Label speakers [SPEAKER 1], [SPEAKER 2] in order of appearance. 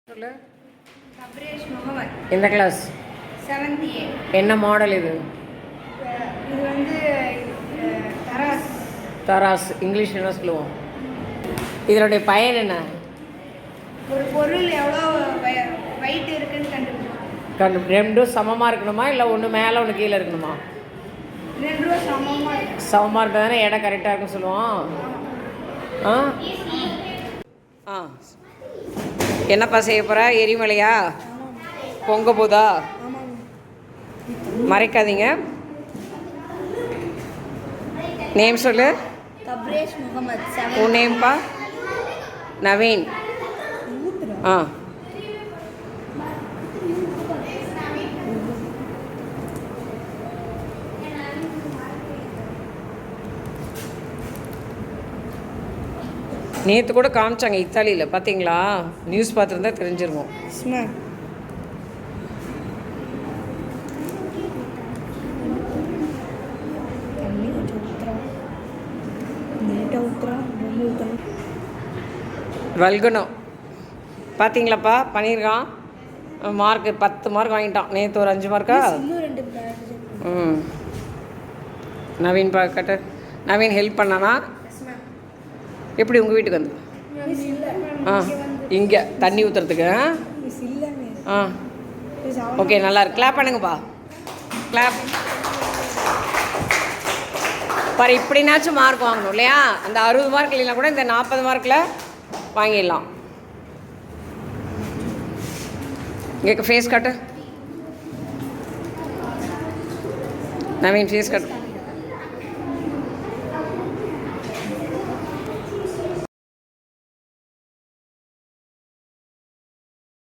[SPEAKER 1] சொல்லு.
[SPEAKER 2] அப்ரேஷ் முகமது.
[SPEAKER 1] எந்த class?
[SPEAKER 2] 7th A.
[SPEAKER 1] என்ன மாடல் இது?
[SPEAKER 2] இது வந்து தராஸ்.
[SPEAKER 1] தராஸ். இங்கிலீஷ் என்ன சொல்லுவோம்? இதனுடைய பயன் என்ன?
[SPEAKER 2] ஒரு பொருள் எவ்வளோ வெயிட் இருக்குன்னு கண்டுபிடிக்கும்.
[SPEAKER 1] ரெண்டும் சமமாக இருக்கணுமா இல்லை ஒன்று மேலே ஒன்று கீழே இருக்கணுமா?
[SPEAKER 2] ரெண்டும் சமமாக இருக்கு.
[SPEAKER 1] சமமாக இருந்தால் தானே இடம் கரெக்டாக இருக்குன்னு சொல்லுவோம். ஆ ஆ என்னப்பா செய்ய போகிற? எரிமலையா? பொங்க போதா? மறைக்காதீங்க. நேம் சொல்லு.
[SPEAKER 2] அப்ரேஷ் முகமது.
[SPEAKER 1] உன் நேம்ப்பா? நவீன். ஆ நேற்று கூட காமிச்சாங்க இத்தாலியில், பார்த்தீங்களா? நியூஸ் பார்த்துருந்தா தெரிஞ்சிருவோம். வல்கணும் பார்த்தீங்களாப்பா? பண்ணியிருக்கான். மார்க்கு 10 மார்க் வாங்கிட்டான். நேற்று ஒரு 5 மார்க்கா? ம். நவீன் பார்க்கட்டு. நவீன் ஹெல்ப் பண்ணானா? எப்படி உங்கள் வீட்டுக்கு வந்து? ஆ இங்கே தண்ணி ஊற்றுறதுக்கு? ஆ ஓகே, நல்லா இருக்கு. கிளாப் பண்ணுங்கப்பா. கிளாப். பாரு, இப்படினாச்சும் மார்க் வாங்கணும் இல்லையா? அந்த 60 மார்க் இல்லைன்னா கூட இந்த 40 மார்க்கில் வாங்கிடலாம். இங்கே ஃபேஸ் கட்டு. நவீன் ஃபேஸ் கட்டு.